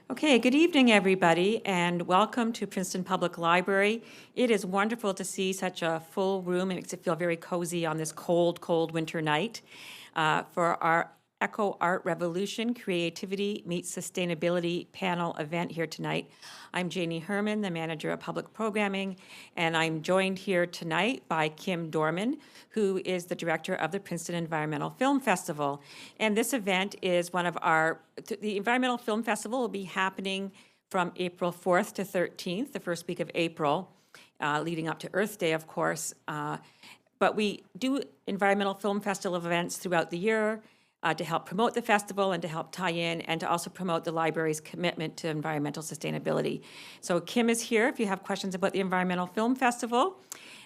Okay, good evening, everybody, and welcome to Princeton Public Library. It is wonderful to see such a full room. It makes it feel very cozy on this cold, cold winter night for our Echo Art Revolution Creativity Meets Sustainability panel event here tonight. I'm Janie Herman, the manager of public programming, and I'm joined here tonight by Kim Dorman, who is the director of the Princeton Environmental Film Festival. And this event is one of the Environmental Film Festival will be happening from April 4th to 13th, the first week of April, leading up to Earth Day, of course. But we do Environmental Film Festival events throughout the year to help promote the festival and to help tie in and to also promote the library's commitment to environmental sustainability. So Kim is here if you have questions about the Environmental Film Festival.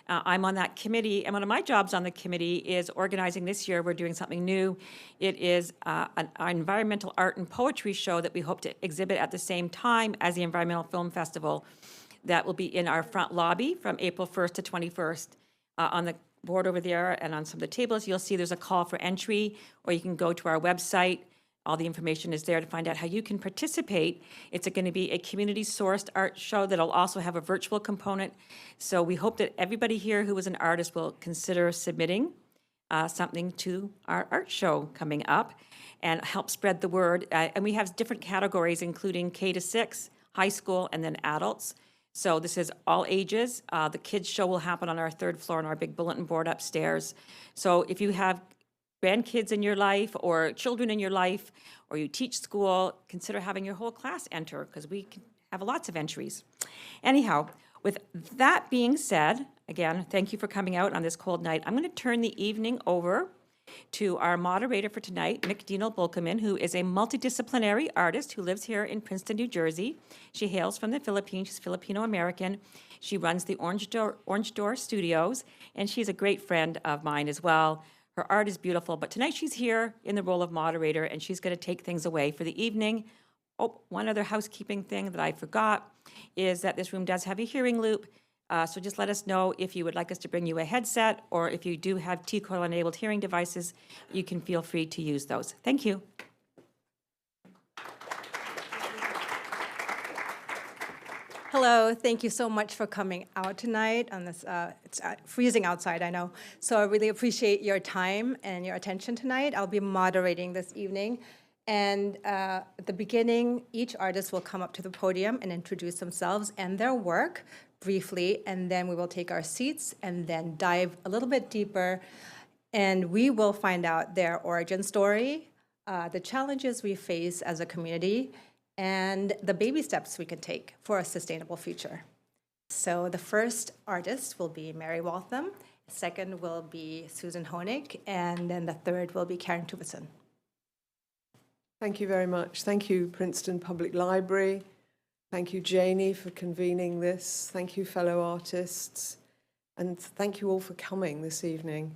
I'm on that committee, and one of my jobs on the committee is organizing. This year we're doing something new. It is an environmental art and poetry show that we hope to exhibit at the same time as the Environmental Film Festival. That will be in our front lobby from April 1st to 21st. On the board over there and on some of the tables, you'll see there's a call for entry, or you can go to our website. All the information is there to find out how you can participate. It's going to be a community-sourced art show that'll also have a virtual component. So we hope that everybody here who is an artist will consider submitting something to our art show coming up and help spread the word. And we have different categories, including K to 6, high school, and then adults. So this is all ages. The kids show will happen on our 3rd floor on our big bulletin board upstairs. So if you have grandkids in your life or children in your life, or you teach school, consider having your whole class enter, because we can have lots of entries. Anyhow, with that being said, again, thank you for coming out on this cold night. I'm going to turn the evening over to our moderator for tonight, McDino Bulkeman, who is a multidisciplinary artist who lives here in Princeton, New Jersey. She hails from the Philippines. She's Filipino-American. She runs the Orange Door Studios, and she's a great friend of mine as well. Her art is beautiful, but tonight she's here in the role of moderator, and she's going to take things away for the evening. Oh, one other housekeeping thing that I forgot is that this room does have a hearing loop. So just let us know if you would like us to bring you a headset, or if you do have T-coil-enabled hearing devices, you can feel free to use those. Thank you. Hello, thank you so much for coming out tonight on this, it's freezing outside, I know. So I really appreciate your time and your attention tonight. I'll be moderating this evening. And at the beginning, each artist will come up to the podium and introduce themselves and their work briefly, and then we will take our seats and then dive a little bit deeper, and we will find out their origin story, the challenges we face as a community, and the baby steps we can take for a sustainable future. So the first artist will be Mary Waltham, the second will be Susan Honig, and then the third will be Karen Tuvison. Thank you very much. Thank you, Princeton Public Library. Thank you, Janie, for convening this. Thank you, fellow artists. And thank you all for coming this evening.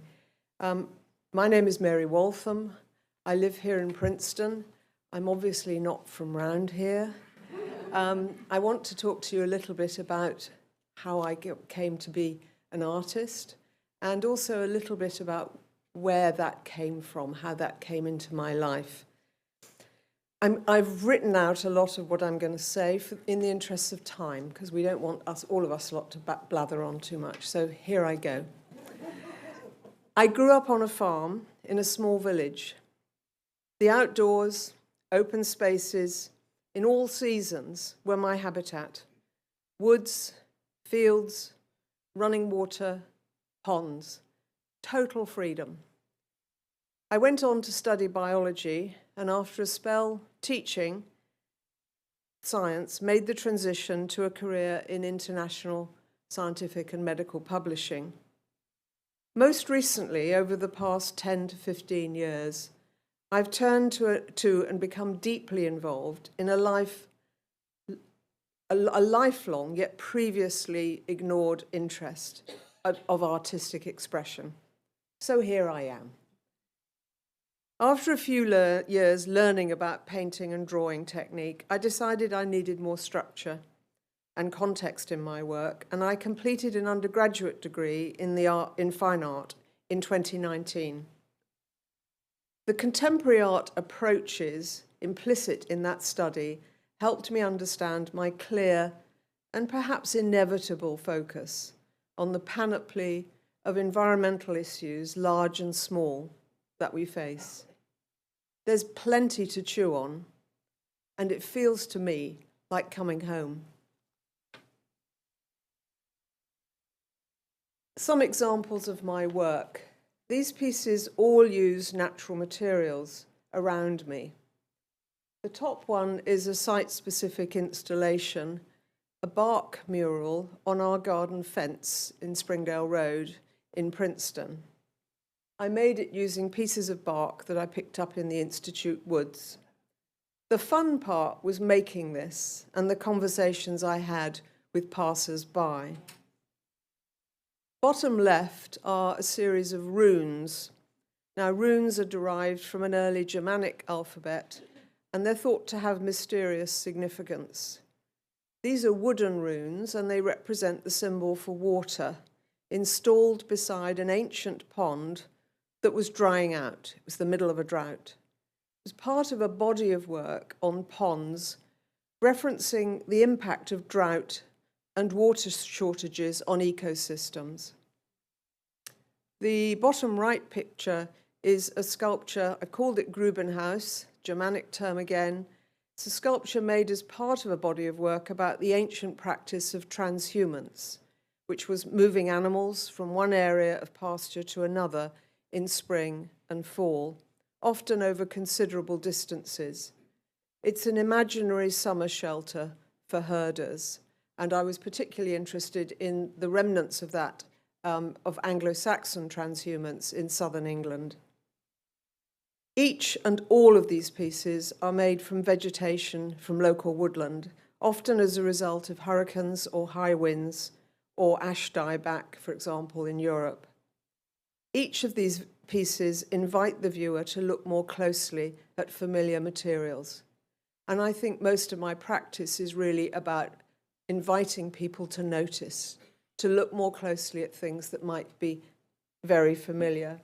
My name is Mary Waltham. I live here in Princeton. I'm obviously not from round here. I want to talk to you a little bit about how I came to be an artist, and also a little bit about where that came from, how that came into my life. I've written out a lot of what I'm going to say in the interests of time, because we don't want all of us lot to blather on too much. So here I go. I grew up on a farm in a small village. The outdoors, open spaces, in all seasons were my habitat. Woods, fields, running water, ponds, total freedom. I went on to study biology, and after a spell teaching science, made the transition to a career in international scientific and medical publishing. Most recently, over the past 10 to 15 years, I've turned to and become deeply involved in a lifelong yet previously ignored interest of artistic expression. So here I am. After a few years learning about painting and drawing technique, I decided I needed more structure and context in my work, and I completed an undergraduate degree in fine art in 2019. The contemporary art approaches implicit in that study helped me understand my clear and perhaps inevitable focus on the panoply of environmental issues, large and small, that we face. There's plenty to chew on, and it feels to me like coming home. Some examples of my work. These pieces all use natural materials around me. The top one is a site-specific installation, a bark mural on our garden fence in Springdale Road in Princeton. I made it using pieces of bark that I picked up in the Institute woods. The fun part was making this and the conversations I had with passers-by. Bottom left are a series of runes. Now, runes are derived from an early Germanic alphabet, and they're thought to have mysterious significance. These are wooden runes, and they represent the symbol for water, installed beside an ancient pond that was drying out. It was the middle of a drought. It was part of a body of work on ponds, referencing the impact of drought and water shortages on ecosystems. The bottom right picture is a sculpture, I called it Grubenhaus, Germanic term again. It's a sculpture made as part of a body of work about the ancient practice of transhumance, which was moving animals from one area of pasture to another in spring and fall, often over considerable distances. It's an imaginary summer shelter for herders, and I was particularly interested in the remnants of that, of Anglo-Saxon transhumance in southern England. Each and all of these pieces are made from vegetation from local woodland, often as a result of hurricanes or high winds, or ash dieback, for example, in Europe. Each of these pieces invite the viewer to look more closely at familiar materials. And I think most of my practice is really about inviting people to notice, to look more closely at things that might be very familiar.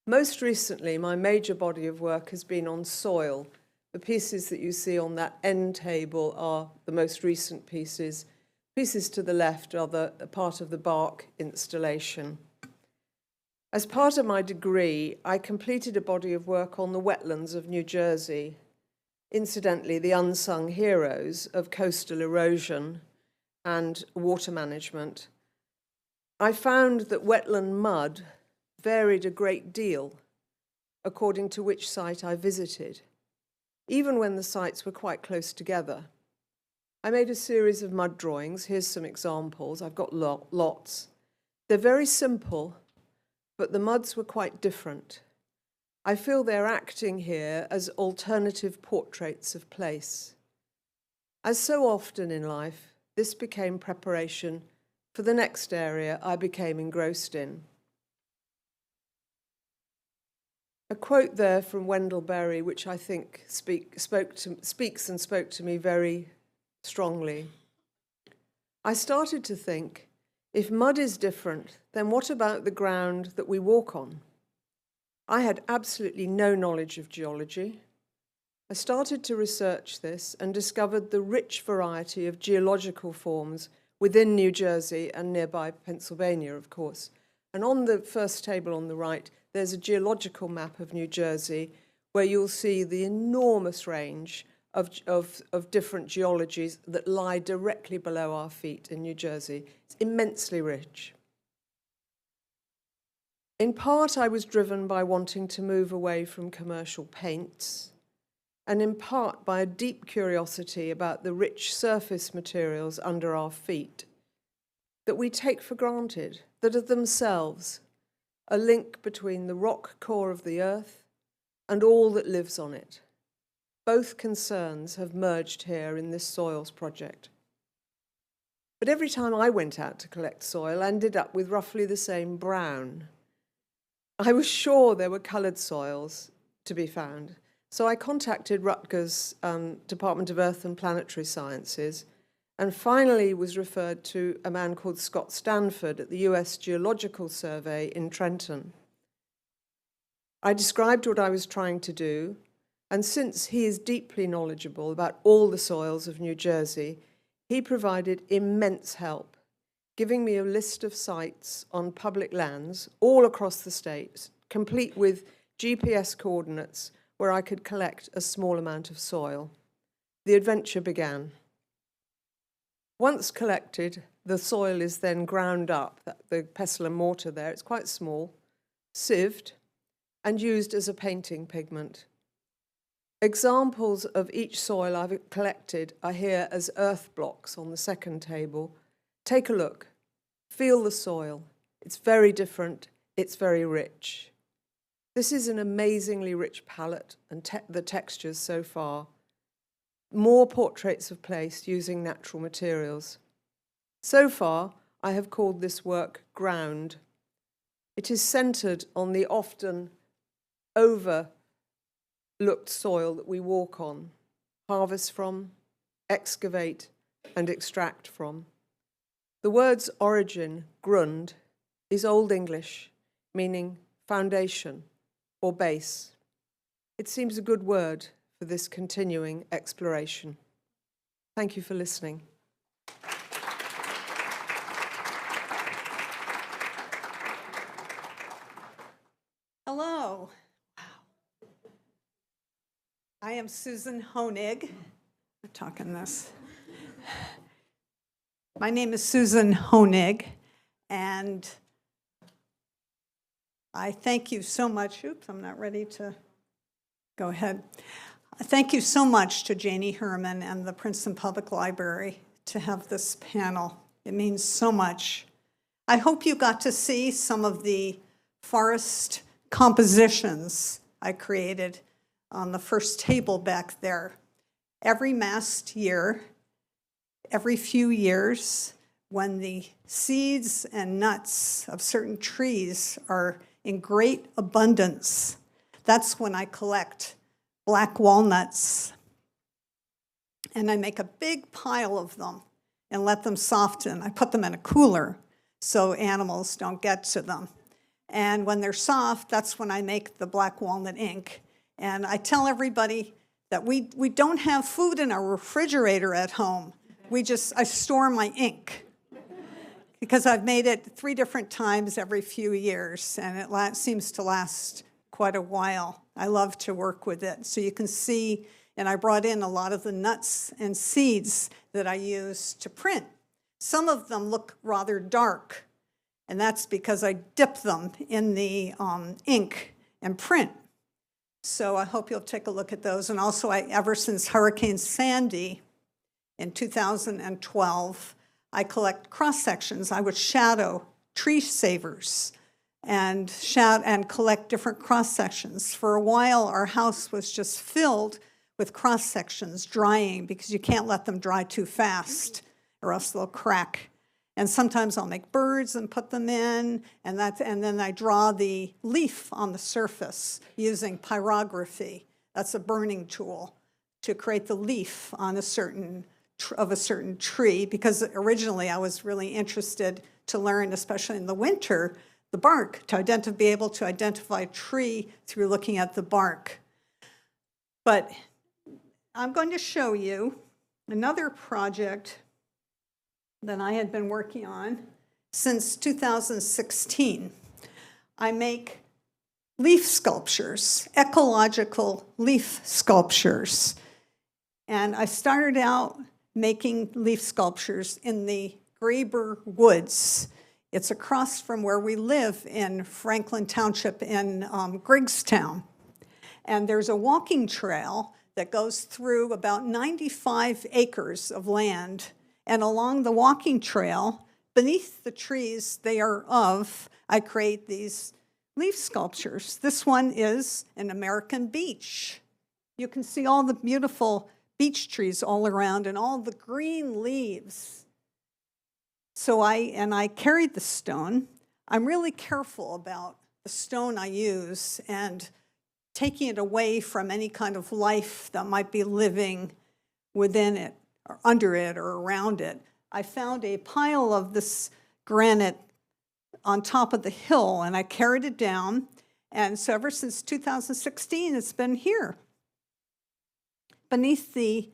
Most recently, my major body of work has been on soil. The pieces that you see on that end table are the most recent pieces. Pieces to the left are a part of the bark installation. As part of my degree, I completed a body of work on the wetlands of New Jersey, incidentally, the unsung heroes of coastal erosion and water management. I found that wetland mud varied a great deal according to which site I visited, even when the sites were quite close together. I made a series of mud drawings. Here's some examples. I've got lots. They're very simple, but the muds were quite different. I feel they're acting here as alternative portraits of place. As so often in life, this became preparation for the next area I became engrossed in. A quote there from Wendell Berry, which I think speaks and spoke to me very strongly. I started to think, if mud is different, then what about the ground that we walk on? I had absolutely no knowledge of geology. I started to research this and discovered the rich variety of geological forms within New Jersey and nearby Pennsylvania, of course. And on the first table on the right, there's a geological map of New Jersey where you'll see the enormous range of different geologies that lie directly below our feet in New Jersey. It's immensely rich. In part, I was driven by wanting to move away from commercial paints, and in part by a deep curiosity about the rich surface materials under our feet that we take for granted, that are themselves a link between the rock core of the earth and all that lives on it. Both concerns have merged here in this soils project. But every time I went out to collect soil, I ended up with roughly the same brown. I was sure there were coloured soils to be found, so I contacted Rutgers Department of Earth and Planetary Sciences and finally was referred to a man called Scott Stanford at the US Geological Survey in Trenton. I described what I was trying to do, And since he is deeply knowledgeable about all the soils of New Jersey, he provided immense help, giving me a list of sites on public lands all across the state, complete with GPS coordinates where I could collect a small amount of soil. The adventure began. Once collected, the soil is then ground up, the pestle and mortar there, it's quite small, sieved, and used as a painting pigment. Examples of each soil I've collected are here as earth blocks on the second table. Take a look. Feel the soil. It's very different. It's very rich. This is an amazingly rich palette and the textures so far. More portraits of place using natural materials. So far, I have called this work Ground. It is centered on the often overlooked soil that we walk on, harvest from, excavate, and extract from. The word's origin, grund, is Old English, meaning foundation or base. It seems a good word for this continuing exploration. Thank you for listening. Hello. I am Susan Honig. I'm talking this. My name is Susan Honig, and I thank you so much. Oops, I'm not ready to go ahead. Thank you so much to Janie Herman and the Princeton Public Library to have this panel. It means so much. I hope you got to see some of the forest compositions I created on the first table back there. Every mast year, every few years, when the seeds and nuts of certain trees are in great abundance, that's when I collect black walnuts. And I make a big pile of them and let them soften. I put them in a cooler so animals don't get to them. And when they're soft, that's when I make the black walnut ink. And I tell everybody that we don't have food in our refrigerator at home. I store my ink because I've made it 3 different times every few years, and it seems to last quite a while. I love to work with it. So you can see, and I brought in a lot of the nuts and seeds that I use to print. Some of them look rather dark, and that's because I dip them in the ink and print. So I hope you'll take a look at those. And also, ever since Hurricane Sandy in 2012, I collect cross-sections. I would shadow tree savers and collect different cross-sections. For a while, our house was just filled with cross-sections drying because you can't let them dry too fast or else they'll crack. And sometimes I'll make birds and put them in, and then I draw the leaf on the surface using pyrography. That's a burning tool to create the leaf on a certain tree, because originally I was really interested to learn, especially in the winter, the bark, to be able to identify a tree through looking at the bark. But I'm going to show you another project that I had been working on since 2016. I make leaf sculptures, ecological leaf sculptures. And I started out making leaf sculptures in the Graber Woods. It's across from where we live in Franklin Township in Griggstown. And there's a walking trail that goes through about 95 acres of land. And along the walking trail, beneath the trees I create these leaf sculptures. This one is an American beech. You can see all the beautiful beech trees all around and all the green leaves. So I carried the stone. I'm really careful about the stone I use and taking it away from any kind of life that might be living within it, or under it, or around it. I found a pile of this granite on top of the hill, and I carried it down. And so ever since 2016, it's been here. beneath the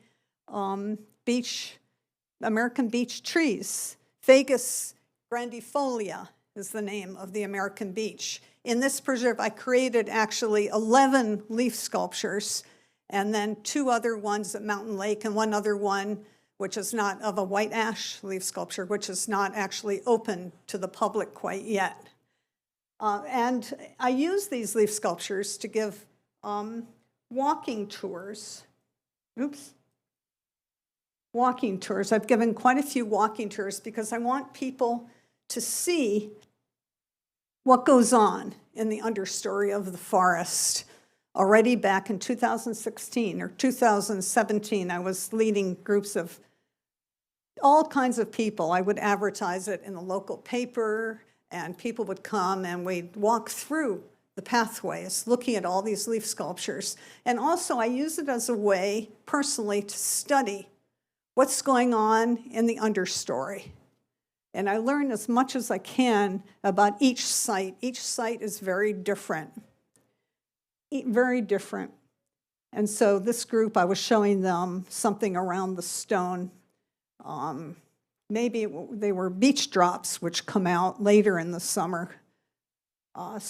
American beech trees. Fagus grandifolia is the name of the American beech. In this preserve, I created actually 11 leaf sculptures, and then 2 other ones at Mountain Lake, and 1 other one, which is not of a white ash leaf sculpture, which is not actually open to the public quite yet. And I use these leaf sculptures to give walking tours. Walking tours. I've given quite a few walking tours because I want people to see what goes on in the understory of the forest. Already back in 2016 or 2017, I was leading groups of all kinds of people. I would advertise it in the local paper, and people would come and we'd walk through the pathways, looking at all these leaf sculptures. And also I use it as a way, personally, to study what's going on in the understory. And I learn as much as I can about each site. Each site is very different. Very different. And so this group, I was showing them something around the stone. Maybe they were beech drops, which come out later in the summer. I've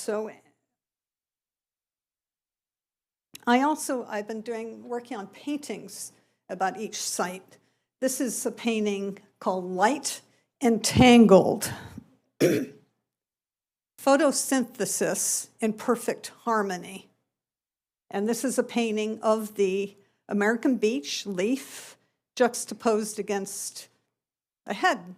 been working on paintings about each site. This is a painting called Light Entangled. Photosynthesis in Perfect Harmony. And this is a painting of the American beech leaf juxtaposed against a head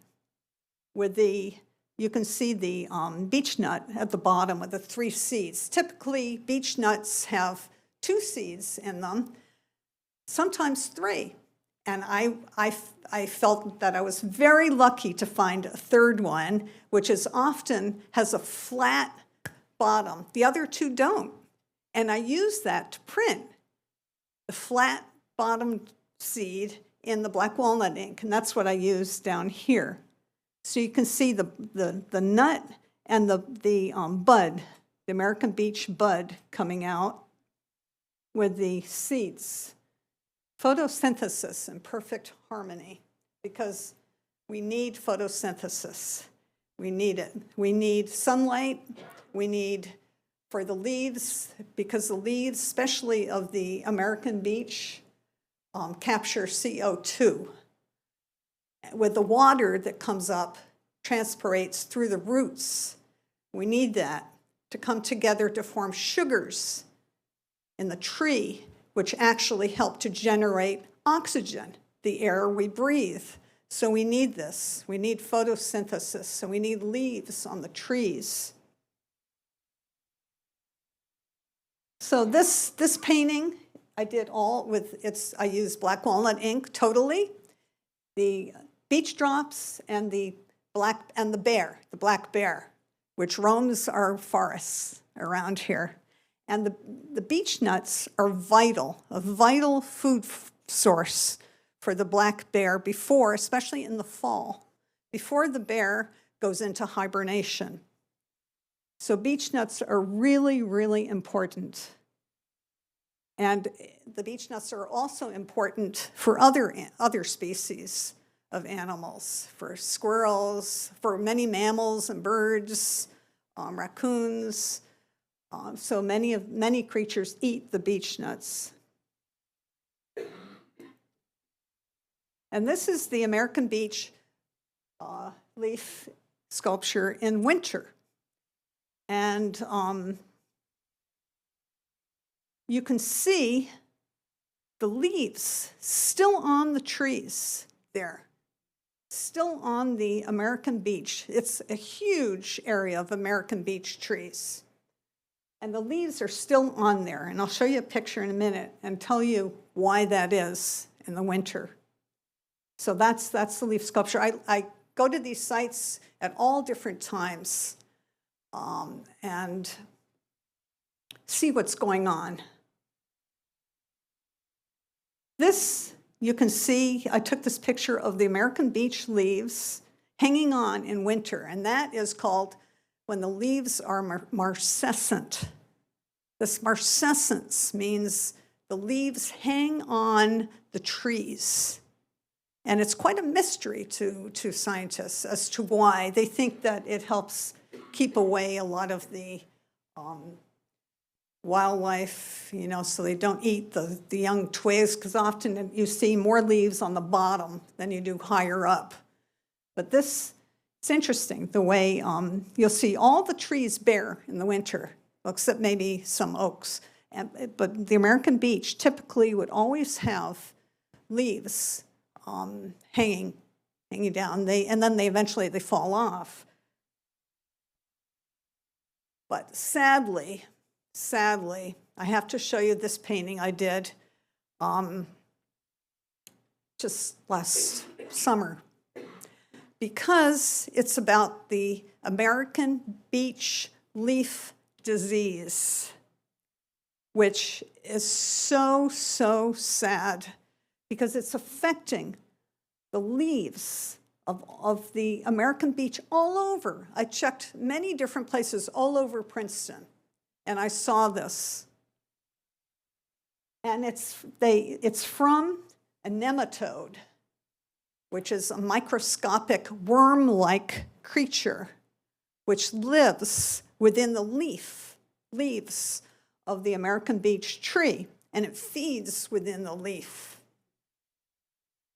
with you can see the beech nut at the bottom with the 3 seeds. Typically, beech nuts have 2 seeds in them, sometimes 3. And I felt that I was very lucky to find a 3rd one, which often has a flat bottom. The other 2 don't. And I use that to print the flat bottomed seed in the black walnut ink, and that's what I use down here. So you can see the nut and the bud, the American beech bud coming out with the seeds. Photosynthesis in perfect harmony, because we need photosynthesis. We need it. We need sunlight. We need for the leaves, because the leaves, especially of the American beech, capture CO2. With the water that comes up, transpirates through the roots. We need that to come together to form sugars in the tree, which actually help to generate oxygen, the air we breathe. So we need this. We need photosynthesis. So we need leaves on the trees. So this painting, I did all with I used black walnut ink totally, the beech drops and the black bear, which roams our forests around here. And the beech nuts are a vital food source for the black bear especially in the fall, before the bear goes into hibernation. So beech nuts are really, really important. And the beech nuts are also important for other species of animals, for squirrels, for many mammals and birds, raccoons. So many creatures eat the beech nuts. And this is the American beech leaf sculpture in winter. And you can see the leaves still on the trees there, still on the American beech. It's a huge area of American beech trees. And the leaves are still on there. And I'll show you a picture in a minute and tell you why that is in the winter. So that's the leaf sculpture. I go to these sites at all different times and see what's going on. This, you can see, I took this picture of the American beech leaves hanging on in winter, and that is called when the leaves are marcescent. This marcescence means the leaves hang on the trees. And it's quite a mystery to scientists as to why. They think that it helps keep away a lot of the wildlife, so they don't eat the young twigs, because often you see more leaves on the bottom than you do higher up. But it's interesting the way you'll see all the trees bare in the winter, except maybe some oaks. But the American beech typically would always have leaves hanging down. And then they eventually fall off. But sadly, I have to show you this painting I did just last summer, because it's about the American beech leaf disease, which is so sad, because it's affecting the leaves of the American beech all over. I checked many different places all over Princeton, and I saw this. And it's from a nematode, which is a microscopic worm-like creature which lives within the leaves of the American beech tree, and it feeds within the leaf.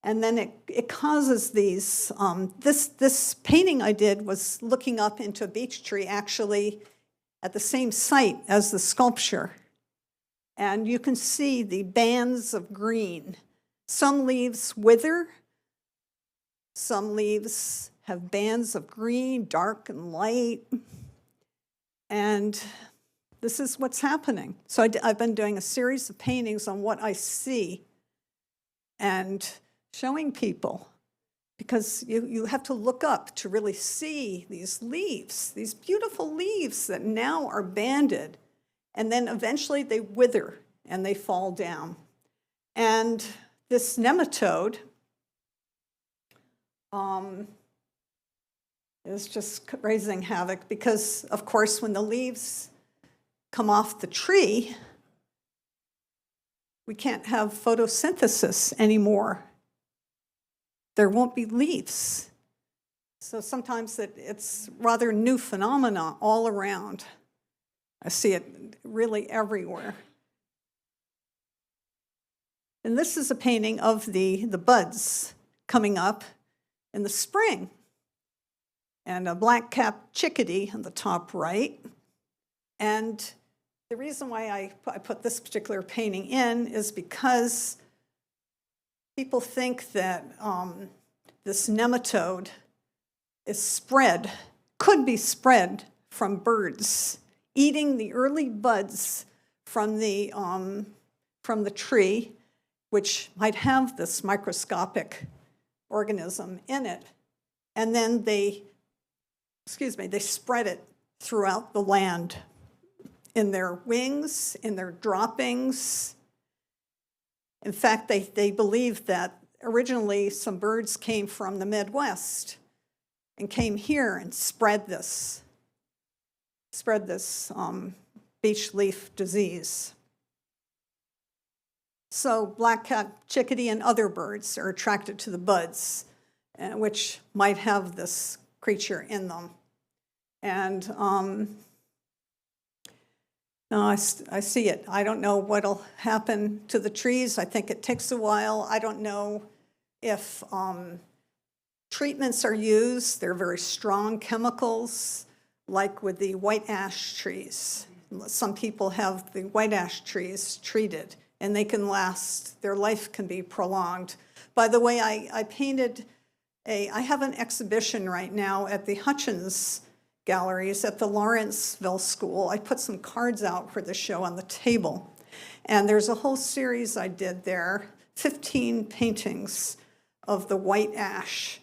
And then it causes these, this painting I did was looking up into a beech tree, actually at the same site as the sculpture. And you can see the bands of green. Some leaves wither, some leaves have bands of green, dark and light. And this is what's happening. So I've been doing a series of paintings on what I see and showing people, because you have to look up to really see these leaves, these beautiful leaves that now are banded, and then eventually they wither and they fall down. And this nematode is just raising havoc, because, of course, when the leaves come off the tree, we can't have photosynthesis anymore. There won't be leaves. So sometimes it's rather new phenomena all around. I see it really everywhere. And this is a painting of the buds coming up in the spring. And a black-capped chickadee on the top right. And the reason why I put this particular painting in is because people think that this nematode could be spread from birds eating the early buds from the tree, which might have this microscopic organism in it, and then they spread it throughout the land in their wings, in their droppings. In fact, they believe that originally some birds came from the Midwest and came here and spread this beech leaf disease. So black-capped chickadee and other birds are attracted to the buds, which might have this creature in them. And no, I see it. I don't know what'll happen to the trees. I think it takes a while. I don't know if treatments are used. They're very strong chemicals, like with the white ash trees. Some people have the white ash trees treated, and they can last, their life can be prolonged. By the way, I have an exhibition right now at the Hutchins Galleries at the Lawrenceville School. I put some cards out for the show on the table. And there's a whole series I did there, 15 paintings of the white ash,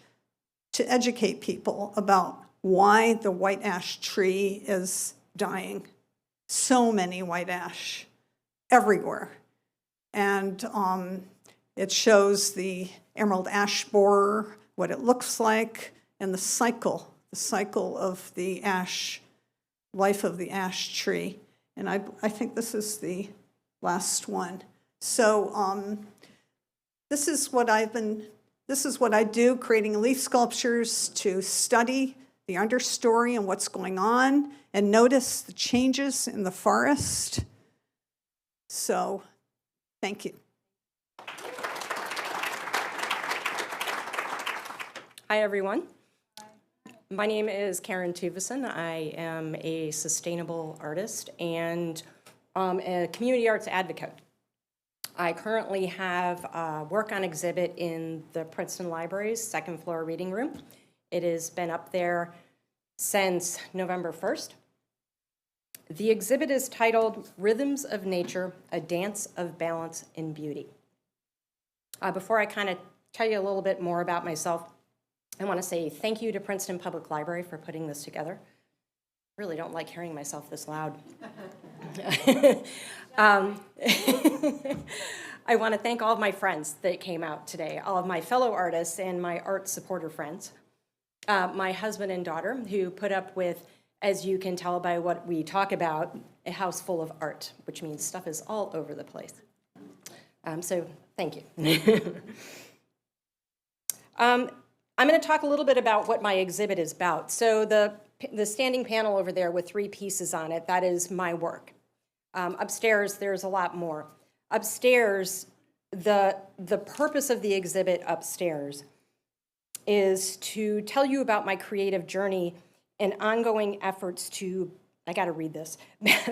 to educate people about why the white ash tree is dying. So many white ash everywhere. And it shows the emerald ash borer, what it looks like, and the cycle of the ash, life of the ash tree. And I think this is the last one. So this is what I do, creating leaf sculptures to study the understory and what's going on and notice the changes in the forest. So, thank you. Hi, everyone. My name is Karen Tuvison. I am a sustainable artist and a community arts advocate. I currently have a work on exhibit in the Princeton Library's second floor reading room. It has been up there since November 1st. The exhibit is titled Rhythms of Nature, a Dance of Balance and Beauty. Before I kind of tell you a little bit more about myself, I want to say thank you to Princeton Public Library for putting this together. I really don't like hearing myself this loud. I want to thank all of my friends that came out today, all of my fellow artists and my art supporter friends, my husband and daughter who put up with, as you can tell by what we talk about, a house full of art, which means stuff is all over the place. So thank you. I'm going to talk a little bit about what my exhibit is about. So the standing panel over there with 3 pieces on it, that is my work. Upstairs, there's a lot more. Upstairs, the purpose of the exhibit upstairs is to tell you about my creative journey and ongoing efforts to, I got to read this,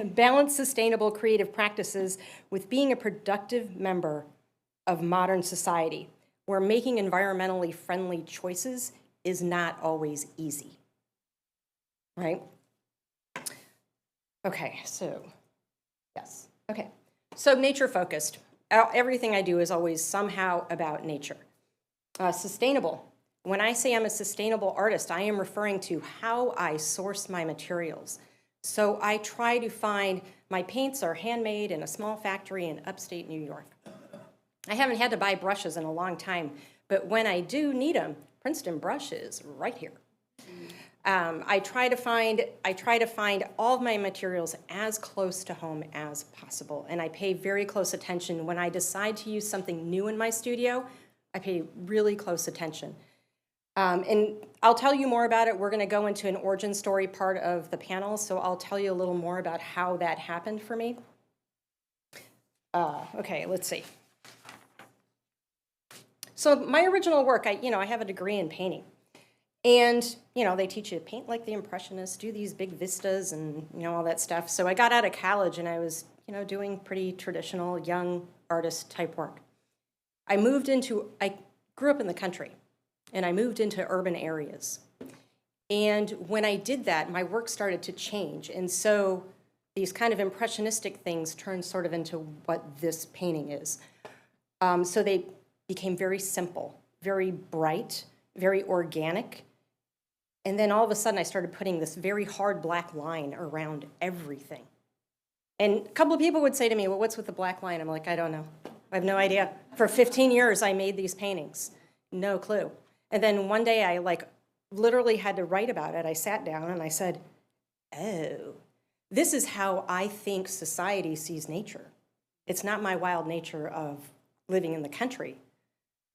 balance sustainable creative practices with being a productive member of modern society, where making environmentally friendly choices is not always easy, right? Okay, so, yes, okay. So nature focused. Everything I do is always somehow about nature. Sustainable. When I say I'm a sustainable artist, I am referring to how I source my materials. So I try to find, my paints are handmade in a small factory in upstate New York. I haven't had to buy brushes in a long time, but when I do need them, Princeton brush is right here. I try to find all of my materials as close to home as possible, and I pay very close attention. When I decide to use something new in my studio, I pay really close attention. And I'll tell you more about it. We're going to go into an origin story part of the panel, so I'll tell you a little more about how that happened for me. Okay, let's see. So my original work, I have a degree in painting. And, they teach you to paint like the Impressionists, do these big vistas and, all that stuff. So I got out of college and I was, doing pretty traditional young artist type work. I grew up in the country and I moved into urban areas. And when I did that, my work started to change. And so these kind of impressionistic things turned sort of into what this painting is. So they became very simple, very bright, very organic. And then all of a sudden I started putting this very hard black line around everything. And a couple of people would say to me, well, what's with the black line? I'm like, I don't know. I have no idea. For 15 years I made these paintings. No clue. And then one day I literally had to write about it. I sat down and I said, oh, this is how I think society sees nature. It's not my wild nature of living in the country.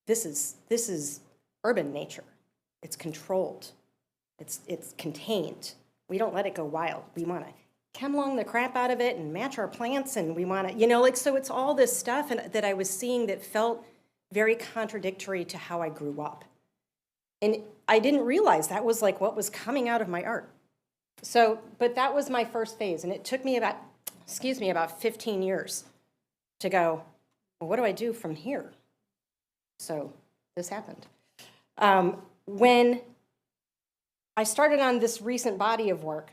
This is urban nature. It's controlled. It's contained. We don't let it go wild. We want to chemlong the crap out of it and match our plants, and we want to, so it's all this stuff that I was seeing that felt very contradictory to how I grew up. And I didn't realize that was what was coming out of my art. So, but that was my first phase, and it took me about 15 years to go, well, what do I do from here? So this happened. When I started on this recent body of work,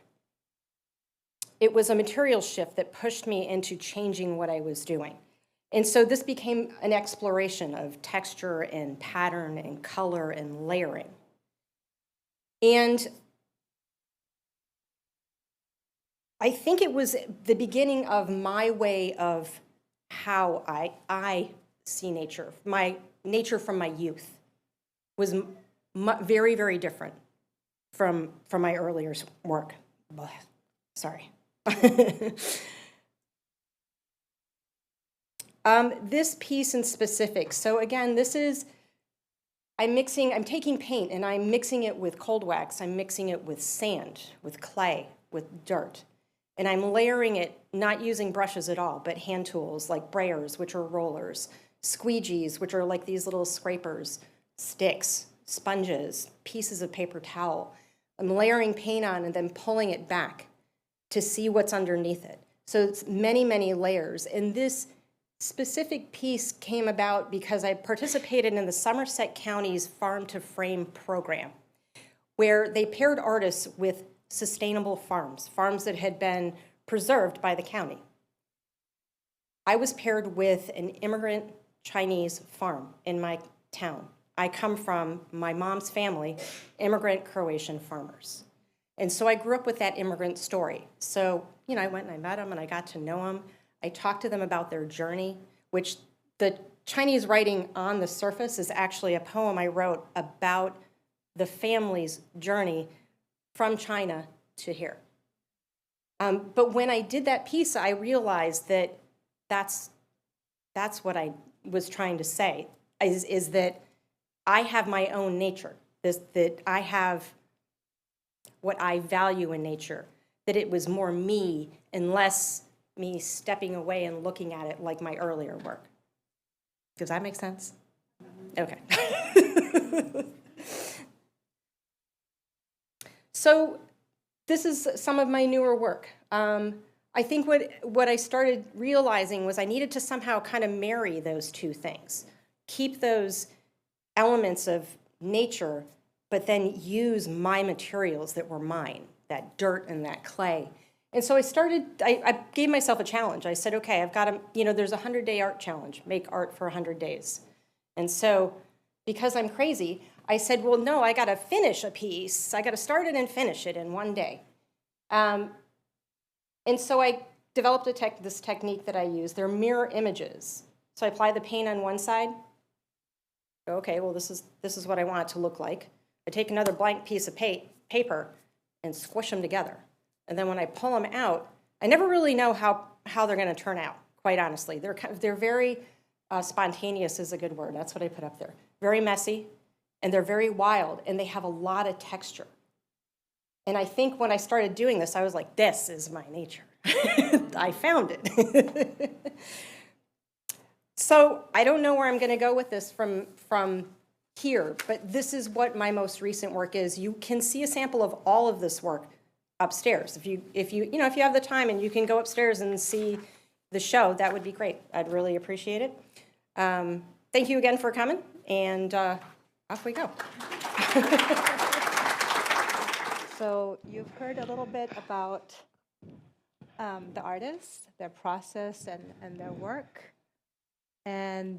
it was a material shift that pushed me into changing what I was doing. And so this became an exploration of texture and pattern and color and layering. And I think it was the beginning of my way of how I see nature. My nature from my youth was very, very different from my earlier work. Sorry. This piece in specific, so again, this is, I'm taking paint and I'm mixing it with cold wax, I'm mixing it with sand, with clay, with dirt. And I'm layering it, not using brushes at all, but hand tools like brayers, which are rollers, squeegees, which are like these little scrapers, sticks, sponges, pieces of paper towel. I'm layering paint on and then pulling it back to see what's underneath it. So it's many, many layers. And this specific piece came about because I participated in the Somerset County's Farm to Frame program, where they paired artists with sustainable farms, farms that had been preserved by the county. I was paired with an immigrant Chinese farm in my town. I come from my mom's family, immigrant Croatian farmers. And so I grew up with that immigrant story. So, you know, I went and I met them and I got to know them. I talked to them about their journey, which the Chinese writing on the surface is actually a poem I wrote about the family's journey from China to here. But when I did that piece, I realized that that's what I was trying to say, is that I have my own nature, that I have what I value in nature, that it was more me and less me stepping away and looking at it like my earlier work. Does that make sense? Okay. So this is some of my newer work. I think what I started realizing was I needed to somehow kind of marry those two things. Keep those elements of nature, but then use my materials that were mine, that dirt and that clay. And so I gave myself a challenge. I said, okay, I've got to, you know, there's a 100-day art challenge, make art for 100 days. And so because I'm crazy, I said, well, no, I got to finish a piece. I got to start it and finish it in one day. And so I developed this technique that I use. They're mirror images. So I apply the paint on one side. Okay, well, this is what I want it to look like. I take another blank piece of paper and squish them together. And then when I pull them out, I never really know how they're going to turn out, quite honestly. They're very spontaneous is a good word. That's what I put up there. Very messy, and they're very wild, and they have a lot of texture. And I think when I started doing this, I was like, this is my nature. I found it. So I don't know where I'm going to go with this from here, but this is what my most recent work is. You can see a sample of all of this work upstairs. If you have the time and you can go upstairs and see the show, that would be great. I'd really appreciate it. Thank you again for coming, and off we go. So you've heard a little bit about the artists, their process, and their work. And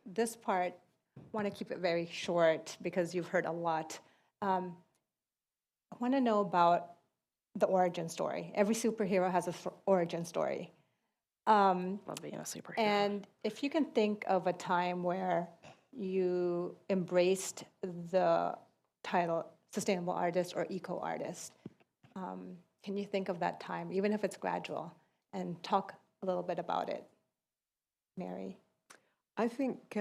this part, I want to keep it very short because you've heard a lot. I want to know about the origin story. Every superhero has an origin story. Love being a superhero. And if you can think of a time where you embraced the title sustainable artist or eco-artist, can you think of that time, even if it's gradual, and talk a little bit about it? Mary? I think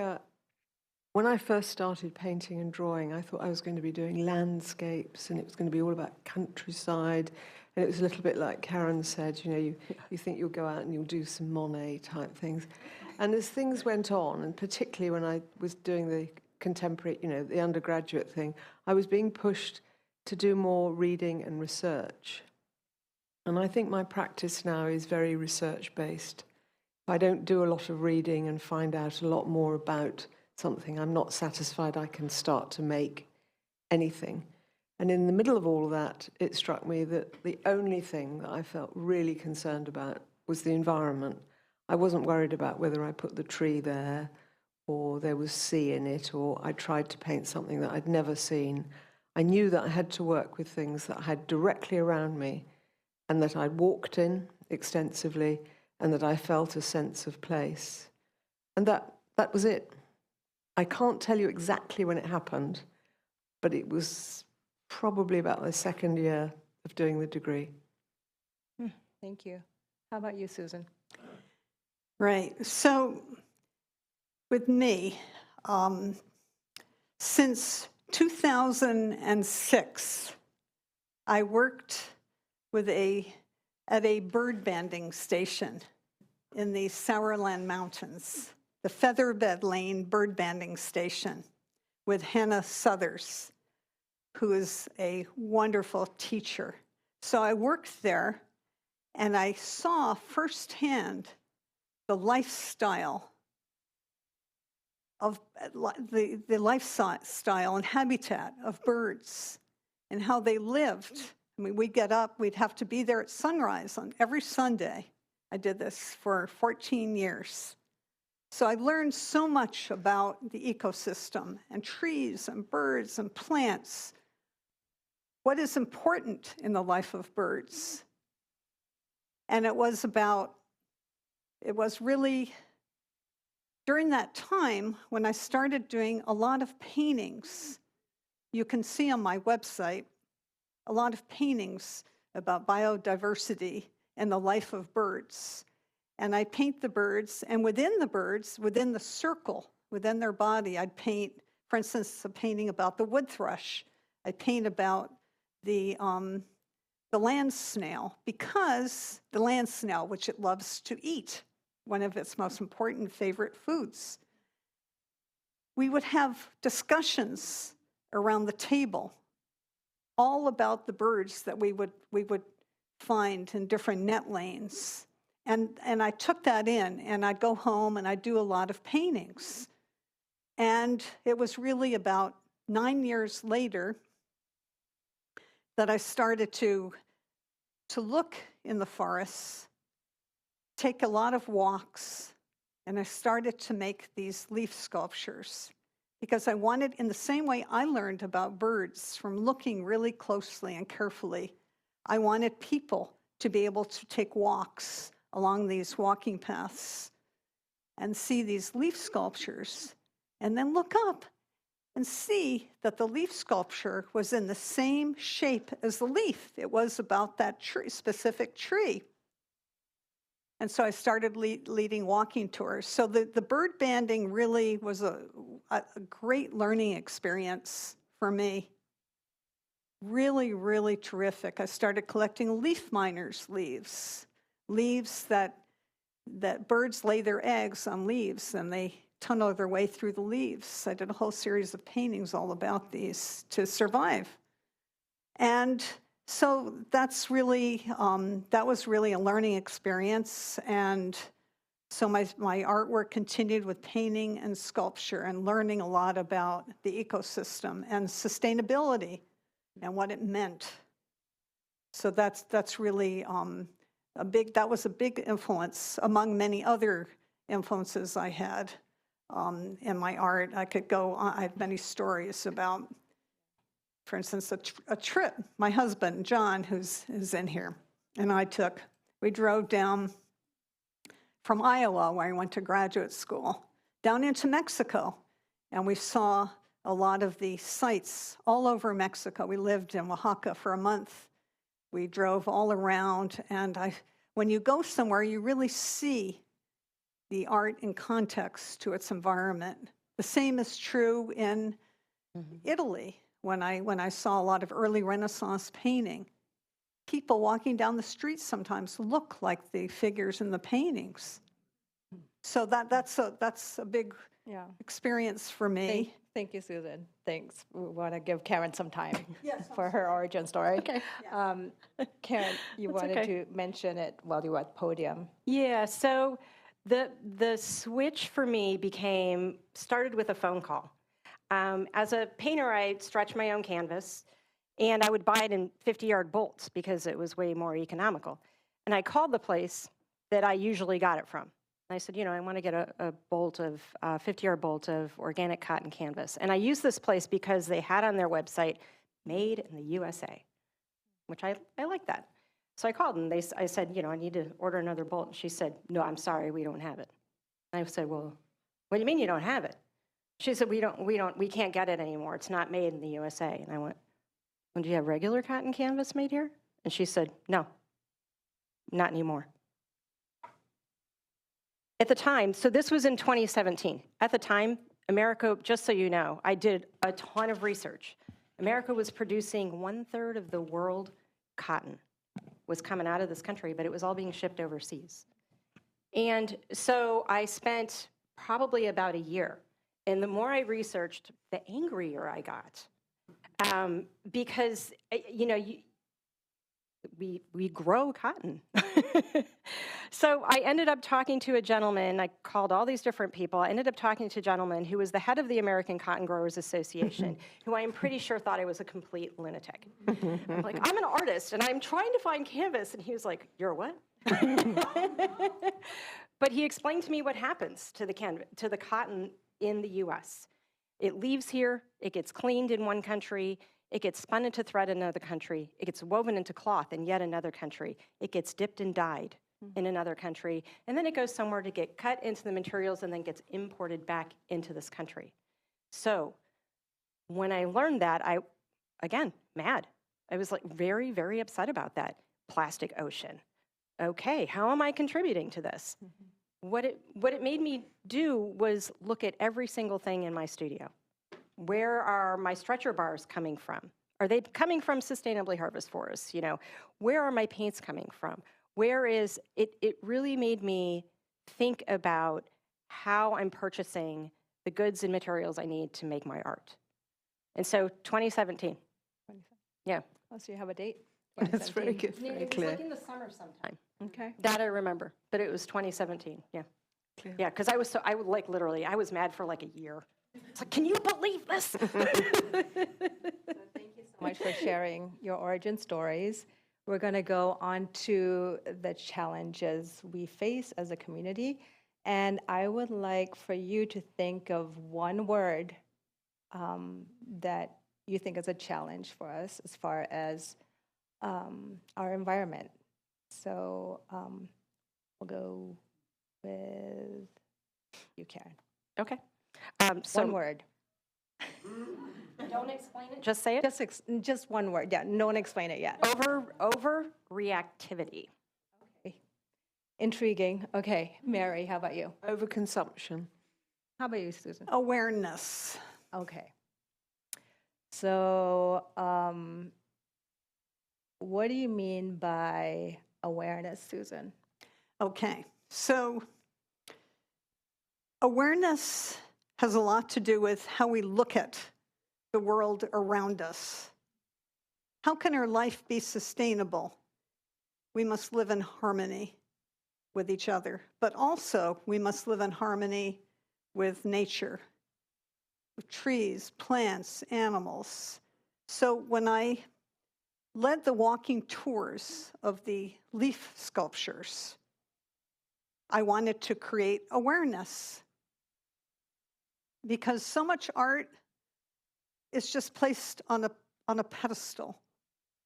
when I first started painting and drawing, I thought I was going to be doing landscapes, and it was going to be all about countryside. And it was a little bit like Karen said, you know, you think you'll go out and you'll do some Monet type things. And as things went on, and particularly when I was doing the contemporary, you know, the undergraduate thing, I was being pushed to do more reading and research. And I think my practice now is very research-based. If I don't do a lot of reading and find out a lot more about something, I'm not satisfied I can start to make anything. And in the middle of all of that, it struck me that the only thing that I felt really concerned about was the environment. I wasn't worried about whether I put the tree there or there was sea in it, or I tried to paint something that I'd never seen. I knew that I had to work with things that I had directly around me and that I'd walked in extensively and that I felt a sense of place. And that was it. I can't tell you exactly when it happened, but it was probably about the second year of doing the degree. Thank you. How about you, Susan? Right. So with me, since 2006, I worked at a bird banding station in the Sourland Mountains, the Featherbed Lane Bird Banding Station, with Hannah Southers, who is a wonderful teacher. So I worked there, and I saw firsthand the lifestyle of the lifestyle and habitat of birds and how they lived. I mean, we'd get up, we'd have to be there at sunrise on every Sunday. I did this for 14 years. So I learned so much about the ecosystem and trees and birds and plants. What is important in the life of birds? And it was really during that time when I started doing a lot of paintings. You can see on my website a lot of paintings about biodiversity and the life of birds. And I paint the birds, and within the birds, within the circle, within their body, I'd paint, for instance, a painting about the wood thrush. I paint about the land snail, because the land snail, which it loves to eat, one of its most important favorite foods. We would have discussions around the table all about the birds that we would find in different net lanes. And I took that in, and I'd go home and I'd do a lot of paintings. And it was really about 9 years later that I started to look in the forests, take a lot of walks, and I started to make these leaf sculptures, because I wanted, in the same way I learned about birds from looking really closely and carefully, I wanted people to be able to take walks along these walking paths and see these leaf sculptures, and then look up and see that the leaf sculpture was in the same shape as the leaf. It was about that tree, specific tree. And so I started leading walking tours. So the bird banding really was a great learning experience for me. Really, really terrific. I started collecting leaf miners' leaves that birds lay their eggs on leaves, and they tunnel their way through the leaves. I did a whole series of paintings all about these to survive. And so that was really a learning experience. And so my artwork continued with painting and sculpture and learning a lot about the ecosystem and sustainability and what it meant. So that's really that was a big influence among many other influences I had in my art. I could go on, I have many stories about, for instance, a trip my husband, John, who's in here, and I took. We drove down from Iowa, where I went to graduate school, down into Mexico, and we saw a lot of the sites all over Mexico. We lived in Oaxaca for a month. We drove all around, and when you go somewhere, you really see the art in context to its environment. The same is true in Italy. When I saw a lot of early Renaissance painting, people walking down the street sometimes look like the figures in the paintings. So that's a big experience for me. Thank you, Susan. Thanks. We want to give Karen some time for her origin story. Okay. Karen, you wanted to mention it while you were at the podium. Yeah, so the switch for me started with a phone call. As a painter, I'd stretch my own canvas, and I would buy it in 50-yard bolts because it was way more economical. And I called the place that I usually got it from. And I said, I want to get a 50-yard bolt of organic cotton canvas. And I used this place because they had on their website, made in the USA, which I like that. So I called, and I said, I need to order another bolt. And she said, no, I'm sorry, we don't have it. And I said, well, what do you mean you don't have it? She said, we can't get it anymore. It's not made in the USA. And I went, well, do you have regular cotton canvas made here? And she said, no, not anymore. at the time, so this was in 2017. At the time, America, just so you know, I did a ton of research. America was producing 1/3 of the world cotton was coming out of this country, but it was all being shipped overseas. And so I spent probably about a year. And the more I researched, the angrier I got. Because, we grow cotton. So I ended up talking to a gentleman. I called all these different people. I ended up talking to a gentleman who was the head of the American Cotton Growers Association, who I am pretty sure thought I was a complete lunatic. I'm like, I'm an artist, and I'm trying to find canvas. And he was like, you're what? But he explained to me what happens to the cotton in the U.S. It leaves here, it gets cleaned in one country, it gets spun into thread in another country, it gets woven into cloth in yet another country, it gets dipped and dyed in another country, and then it goes somewhere to get cut into the materials and then gets imported back into this country. So when I learned that, again, mad. I was like very, very upset about that. Plastic ocean. Okay, how am I contributing to this? What it made me do was look at every single thing in my studio. Where are my stretcher bars coming from? Are they coming from sustainably harvested forests? Where are my paints coming from? Where is it? It really made me think about how I'm purchasing the goods and materials I need to make my art. And so 2017. Yeah. Oh, so you have a date? That's very 2017. good, very It was clear. like in the summer sometime. Okay. That I remember, but it was 2017. Yeah. Clear. Yeah, because I was mad for like a year. It's like, can you believe this? Thank you so much for sharing your origin stories. We're going to go on to the challenges we face as a community. And I would like for you to think of one word that you think is a challenge for us as far as our environment. So we'll go with you, Karen. Okay. One word. Don't explain it. Just say it. Just one word. Yeah, no one explain it yet. Over reactivity. Okay. Intriguing. Okay, Mary, how about you? Overconsumption. How about you, Susan? Awareness. Okay. So, what do you mean by awareness, Susan? Okay, so awareness has a lot to do with how we look at the world around us. How can our life be sustainable? We must live in harmony with each other, but also we must live in harmony with nature, with trees, plants, animals. So when I led the walking tours of the leaf sculptures, I wanted to create awareness because so much art is just placed on a pedestal.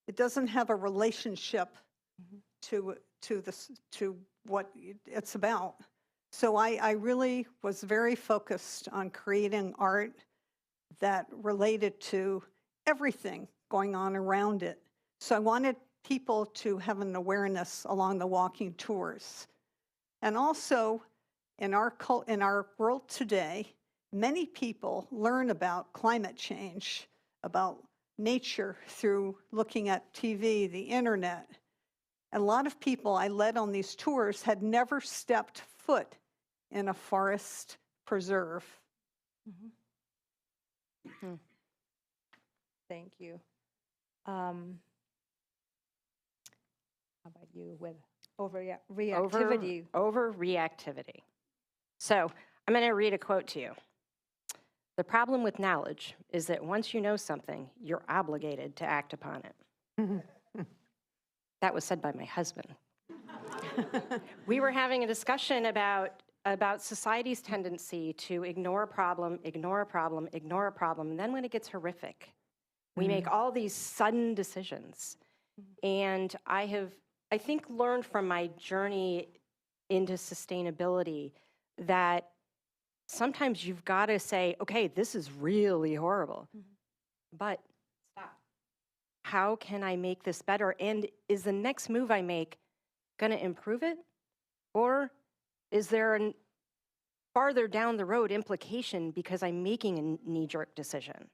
It doesn't have a relationship to what it's about. So I really was very focused on creating art that related to everything going on around it. So I wanted people to have an awareness along the walking tours. And also, in our world today, many people learn about climate change, about nature through looking at TV, the internet. A lot of people I led on these tours had never stepped foot in a forest preserve. Thank you. How about you with reactivity? Overreactivity. So I'm going to read a quote to you. The problem with knowledge is that once you know something, you're obligated to act upon it. That was said by my husband. We were having a discussion about society's tendency to ignore a problem, ignore a problem, ignore a problem, and then when it gets horrific, we make all these sudden decisions. And I think, learned from my journey into sustainability that sometimes you've got to say, okay, this is really horrible, but stop. How can I make this better? And is the next move I make going to improve it? Or is there farther down the road implication because I'm making a knee-jerk decision.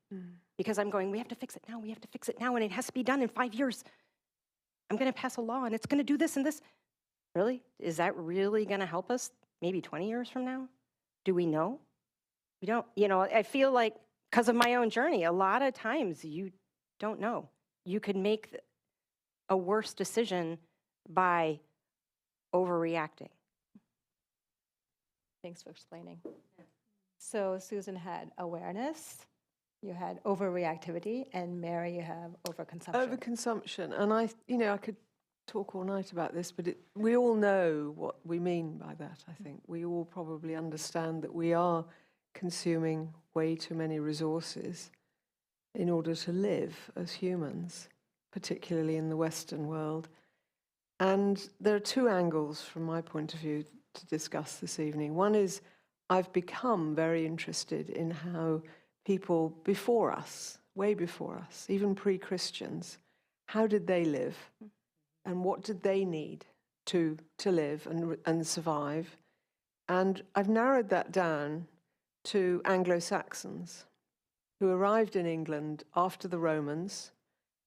Because I'm going, we have to fix it now, we have to fix it now, and it has to be done in 5 years. I'm going to pass a law, and it's going to do this and this. Really? Is that really going to help us maybe 20 years from now? Do we know? We don't. You know, I feel like because of my own journey, a lot of times you don't know. You could make a worse decision by overreacting. Thanks for explaining. So Susan had awareness, you had overreactivity, and Mary, you have overconsumption. Overconsumption, and I could talk all night about this, but we all know what we mean by that, I think. We all probably understand that we are consuming way too many resources in order to live as humans, particularly in the Western world. And there are two angles from my point of view to discuss this evening. One is I've become very interested in how people before us, way before us, even pre-Christians, how did they live? And what did they need to live and survive? And I've narrowed that down to Anglo-Saxons who arrived in England after the Romans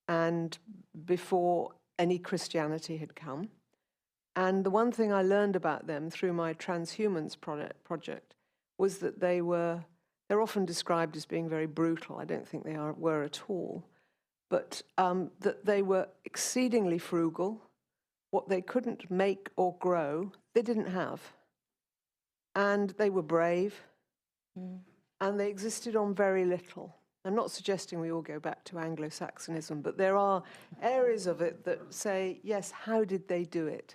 and before any Christianity had come. And the one thing I learned about them through my Transhumans project was that they're often described as being very brutal. I don't think they were at all. But that they were exceedingly frugal. What they couldn't make or grow, they didn't have. And they were brave. And they existed on very little. I'm not suggesting we all go back to Anglo-Saxonism, but there are areas of it that say, yes, how did they do it?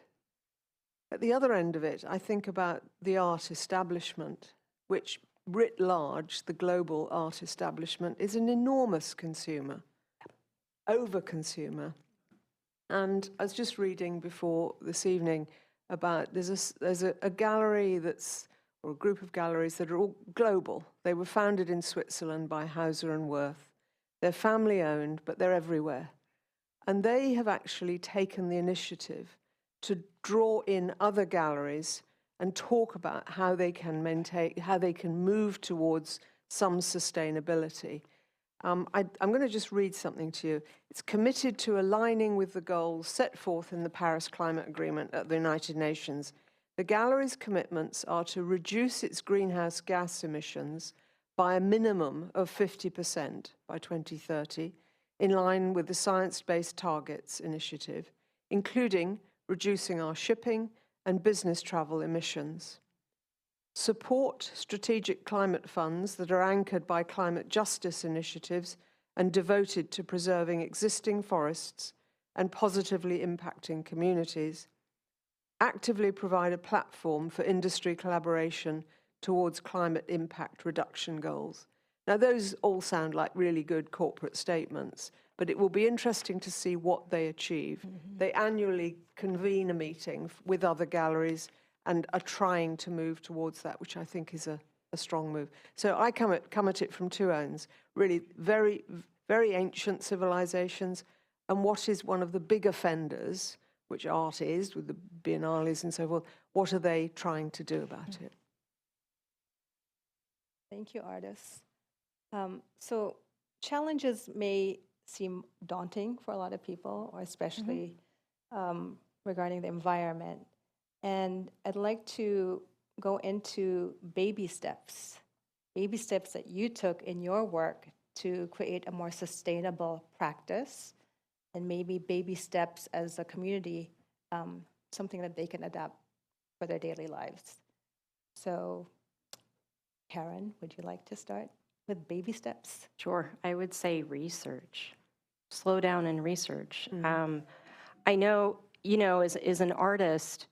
At the other end of it, I think about the art establishment, which writ large, the global art establishment, is an enormous consumer, over-consumer. And I was just reading before this evening about there's a gallery or a group of galleries that are all global. They were founded in Switzerland by Hauser and Wirth. They're family-owned, but they're everywhere. And they have actually taken the initiative to draw in other galleries and talk about how they can move towards some sustainability. I'm going to just read something to you. It's committed to aligning with the goals set forth in the Paris Climate Agreement at the United Nations. The gallery's commitments are to reduce its greenhouse gas emissions by a minimum of 50% by 2030, in line with the Science Based Targets initiative, including reducing our shipping and business travel emissions. Support strategic climate funds that are anchored by climate justice initiatives and devoted to preserving existing forests and positively impacting communities. Actively provide a platform for industry collaboration towards climate impact reduction goals. Now, those all sound like really good corporate statements, but it will be interesting to see what they achieve. They annually convene a meeting with other galleries and are trying to move towards that, which I think is a strong move. So I come at it from two ends, really very, very ancient civilizations, and what is one of the big offenders, which art is, with the biennales and so forth. What are they trying to do about it? Thank you, artists. So challenges may seem daunting for a lot of people, or especially regarding the environment. And I'd like to go into baby steps that you took in your work to create a more sustainable practice, and maybe baby steps as a community, something that they can adapt for their daily lives. So, Karen, would you like to start with baby steps? Sure. I would say research. Slow down and research. I know, as an artist,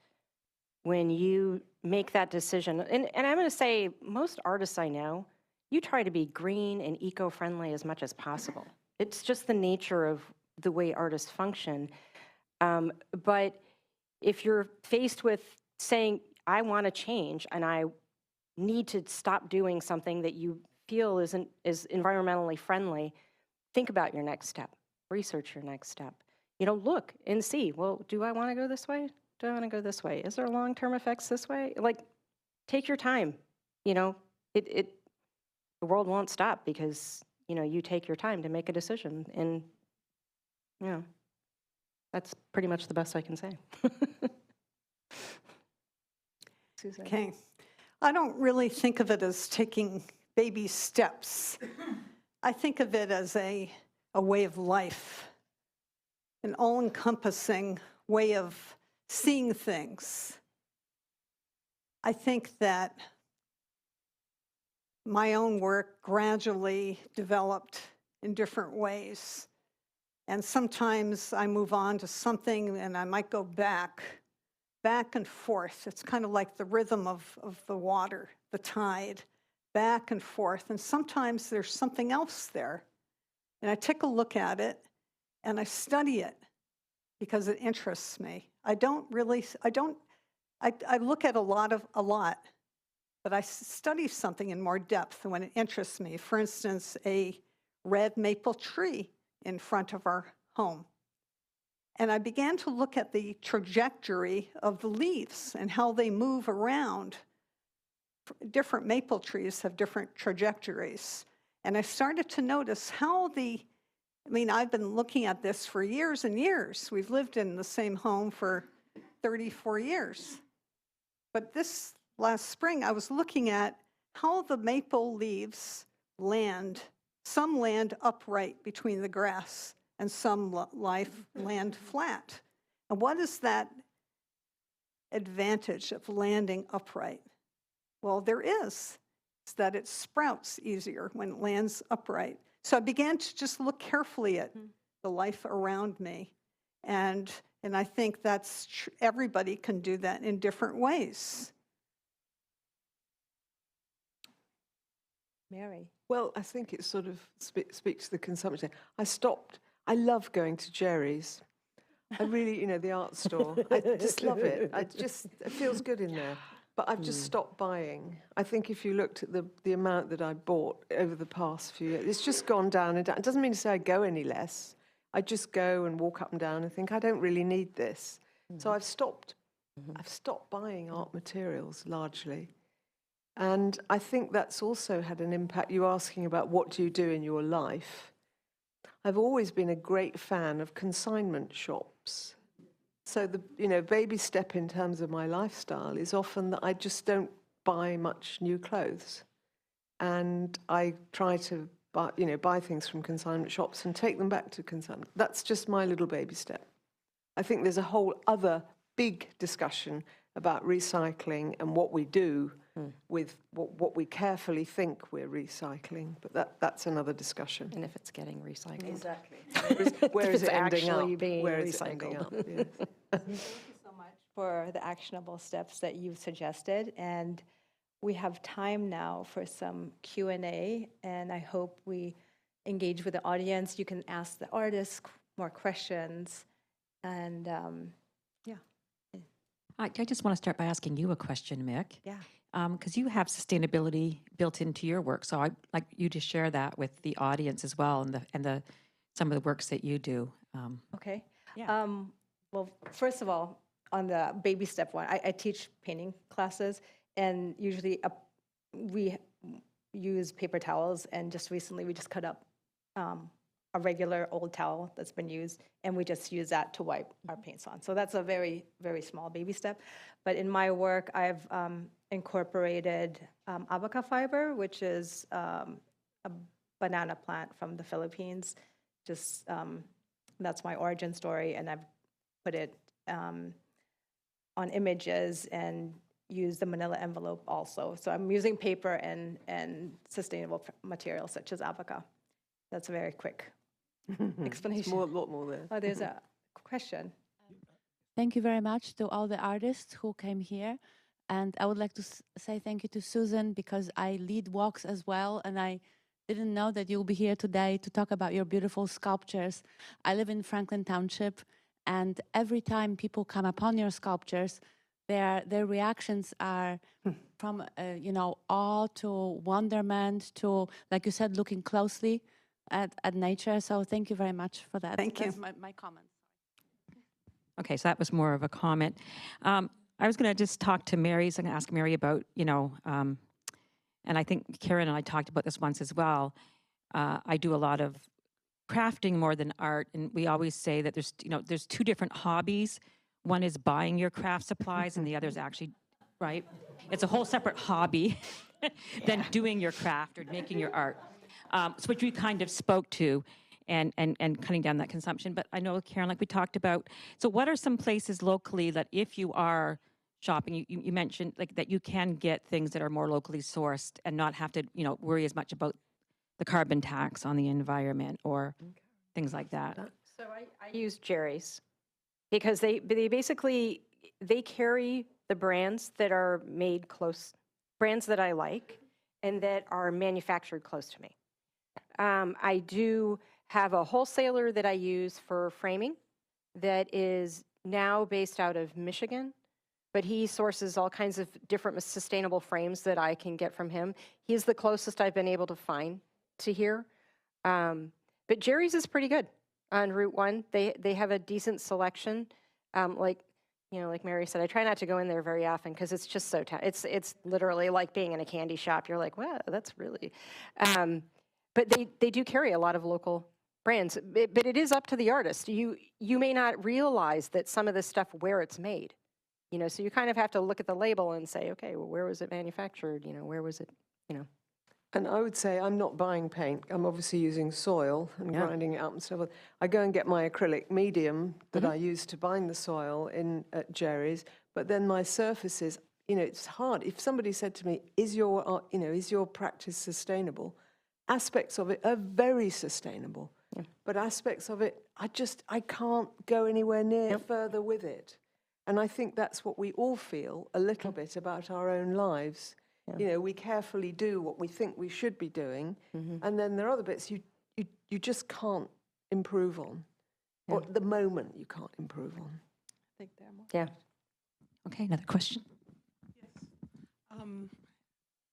when you make that decision, and I'm going to say most artists I know, you try to be green and eco-friendly as much as possible. It's just the nature of the way artists function. But if you're faced with saying, I want to change and I need to stop doing something that you feel is environmentally friendly, think about your next step. Research your next step. Look and see, well, do I want to go this way? Do I want to go this way? Is there long-term effects this way? Like, take your time. you know, the world won't stop because, you know, you take your time to make a decision. And, you know, that's pretty much the best I can say. Susan. Okay. I don't really think of it as taking baby steps. I think of it as a way of life, an all-encompassing way of seeing things. I think that my own work gradually developed in different ways. And sometimes I move on to something and I might go back and forth. It's kind of like the rhythm of the water, the tide, back and forth. And sometimes there's something else there. And I take a look at it and I study it because it interests me. I look at a lot, but I study something in more depth when it interests me. For instance, a red maple tree in front of our home. And I began to look at the trajectory of the leaves and how they move around. Different maple trees have different trajectories. And I started to notice how I've been looking at this for years and years. We've lived in the same home for 34 years. But this last spring, I was looking at how the maple leaves land. Some land upright between the grass, and some land flat. And what is that advantage of landing upright? Well, there is. It's that it sprouts easier when it lands upright. So I began to just look carefully at the life around me. And I think everybody can do that in different ways. Mary. Well, I think it sort of speaks to the consumption. I love going to Jerry's. I really, the art store. I just love it. It feels good in there. But I've just stopped buying. I think if you looked at the amount that I bought over the past few years, it's just gone down and down. It doesn't mean to say I go any less. I just go and walk up and down and think, I don't really need this. So I've stopped buying art materials largely. And I think that's also had an impact. You asking about what do you do in your life. I've always been a great fan of consignment shops. So the baby step in terms of my lifestyle is often that I just don't buy much new clothes. And I try to buy things from consignment shops and take them back to consignment. That's just my little baby step. I think there's a whole other big discussion about recycling and what we do with what we carefully think we're recycling, but that's another discussion. And if it's getting recycled. Exactly. Where is it ending actually up? being Where recycled. is it ending up? Yes. Thank you so much for the actionable steps that you've suggested. And we have time now for some Q&A, and I hope we engage with the audience. You can ask the artists more questions. And I just want to start by asking you a question, Mick. yeah. Because you have sustainability built into your work, so I'd like you to share that with the audience as well, and some of the works that you do. Okay. Yeah. Well, first of all, on the baby step one, I teach painting classes, and usually we use paper towels, and just recently we just cut up a regular old towel that's been used, and we just use that to wipe our paints on. So that's a very, very small baby step. But in my work, I've incorporated abaca fiber, which is a banana plant from the Philippines. Just that's my origin story, and I've put it on images and use the manila envelope also. So I'm using paper and sustainable materials such as abaca. That's a very quick explanation. A lot more there. Oh, there's a question. Thank you very much to all the artists who came here. And I would like to say thank you to Susan, because I lead walks as well, and I didn't know that you'll be here today to talk about your beautiful sculptures. I live in Franklin Township, and every time people come upon your sculptures, their reactions are from awe to wonderment to, like you said, looking closely at nature. So thank you very much for that. Thank you. That's my comment. Okay, so that was more of a comment. I was going to just talk to Mary. So I'm going to ask Mary about, and I think Karen and I talked about this once as well. I do a lot of crafting more than art, and we always say that there's two different hobbies. One is buying your craft supplies, and the other is actually, right? It's a whole separate hobby than doing your craft or making your art. So which we kind of spoke to, and cutting down that consumption. But I know, Karen, like we talked about, so what are some places locally that if you are shopping, you mentioned like that you can get things that are more locally sourced and not have to, worry as much about the carbon tax on the environment or things like that? So I use Jerry's because they basically, they carry the brands that are made close, brands that I like and that are manufactured close to me. I do have a wholesaler that I use for framing that is now based out of Michigan, but he sources all kinds of different sustainable frames that I can get from him. He's the closest I've been able to find to here. But Jerry's is pretty good on Route 1. They have a decent selection. Like Mary said, I try not to go in there very often because it's just so it's literally like being in a candy shop. You're like, wow, that's really. But they do carry a lot of local brands. But it is up to the artist. You may not realize that some of this stuff where it's made. So you kind of have to look at the label and say, okay, well, where was it manufactured? Where was it? And I would say I'm not buying paint. I'm obviously using soil and grinding it up and stuff. I go and get my acrylic medium that I use to bind the soil at Jerry's. But then my surfaces, it's hard. If somebody said to me, is your practice sustainable? Aspects of it are very sustainable. Yeah. But aspects of it, I can't go anywhere near further with it. And I think that's what we all feel a little bit about our own lives. Yeah. We carefully do what we think we should be doing, and then there are other bits you just can't improve on, or at the moment you can't improve on. I think there are more. Yeah. Okay, another question. Yes.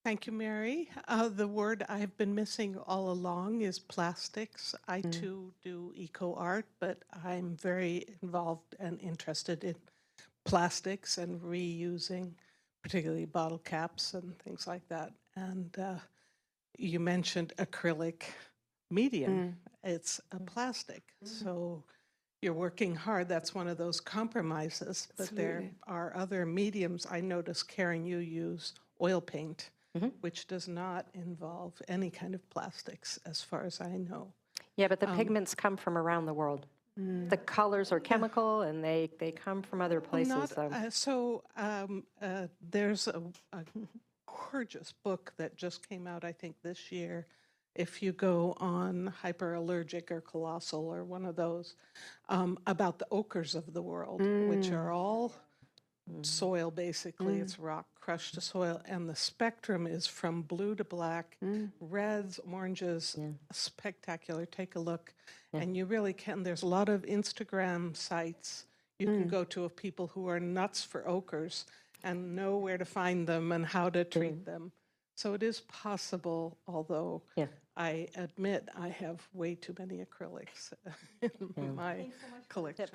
Thank you, Mary. The word I've been missing all along is plastics. I too do eco art, but I'm very involved and interested in plastics and reusing, particularly bottle caps and things like that. And you mentioned acrylic medium. It's a plastic. So you're working hard. That's one of those compromises. But there are other mediums. I noticed, Karen, you use oil paint, which does not involve any kind of plastics, as far as I know. Yeah, but the pigments come from around the world. The colors are chemical, and they come from other places. There's a gorgeous book that just came out, I think, this year. If you go on Hyperallergic or Colossal or one of those, about the ochres of the world, which are all soil, basically. It's rock crushed to soil, and the spectrum is from blue to black, reds, oranges, spectacular. Take a look. And you really can. There's a lot of Instagram sites you can go to of people who are nuts for ochres and know where to find them and how to treat them. So it is possible, although I admit I have way too many acrylics in my collection.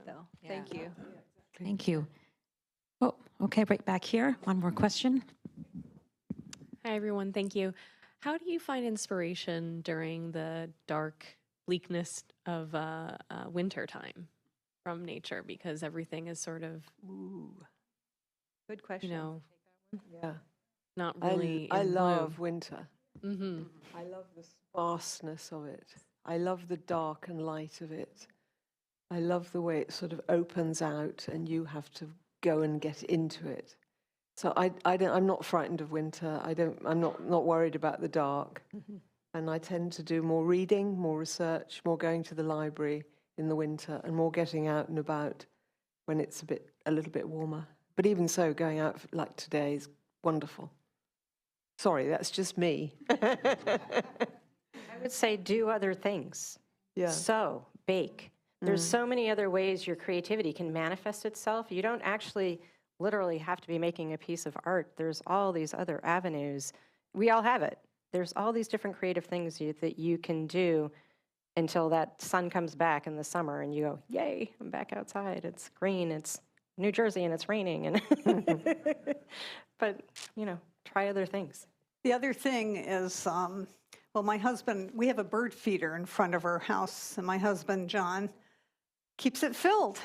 Thank you. Thank you. Oh, okay, right back here. One more question. Hi, everyone. Thank you. How do you find inspiration during the dark bleakness of winter time from nature? Because everything is sort of, Good question. Yeah. not really I in love winter. bloom. I love the sparseness of it. I love the dark and light of it. I love the way it sort of opens out and you have to go and get into it. So I'm not frightened of winter. I'm not worried about the dark. And I tend to do more reading, more research, more going to the library in the winter, and more getting out and about when it's a little bit warmer. But even so, going out like today is wonderful. Sorry, that's just me. I would say do other things. Yeah. Sew, bake. There's so many other ways your creativity can manifest itself. You don't actually literally have to be making a piece of art. There's all these other avenues. We all have it. There's all these different creative things that you can do until that sun comes back in the summer and you go, yay, I'm back outside. It's green, it's New Jersey, and it's raining. And but, try other things. The other thing is, well, my husband, we have a bird feeder in front of our house, and my husband, John, keeps it filled.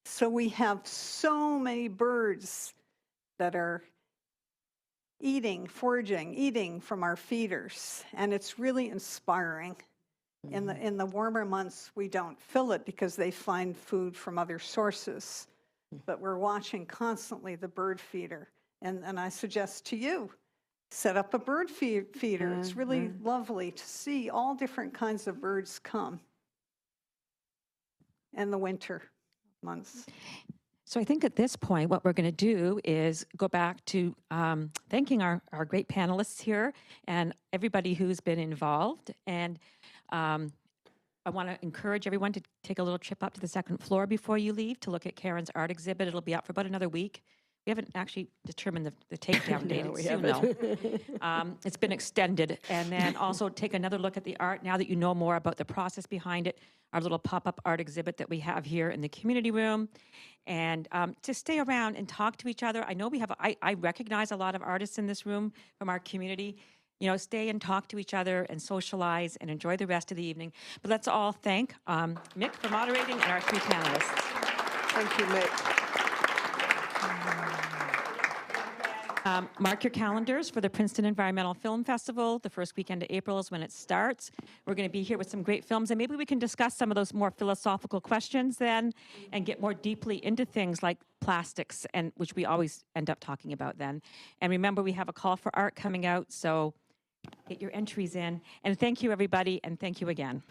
So we have so many birds that are foraging, eating from our feeders, and it's really inspiring. In the warmer months, we don't fill it because they find food from other sources, but we're watching constantly the bird feeder. And I suggest to you, set up a bird feeder. It's really lovely to see all different kinds of birds come in the winter months. So I think at this point, what we're going to do is go back to thanking our great panelists here and everybody who's been involved. And I want to encourage everyone to take a little trip up to the second floor before you leave to look at Karen's art exhibit. It'll be out for about another week. We haven't actually determined the takedown date. It's soon, though. It's been extended. And then also take another look at the art now that you know more about the process behind it, our little pop-up art exhibit that we have here in the community room. And to stay around and talk to each other. I know we have, I recognize a lot of artists in this room from our community. You know, stay and talk to each other and socialize and enjoy the rest of the evening. But let's all thank Mick for moderating and our three panelists. Thank you, Mick. Mark your calendars for the Princeton Environmental Film Festival. The first weekend of April is when it starts. We're going to be here with some great films, and maybe we can discuss some of those more philosophical questions then and get more deeply into things like plastics, and which we always end up talking about then. And remember, we have a call for art coming out, so get your entries in. And thank you, everybody, and thank you again.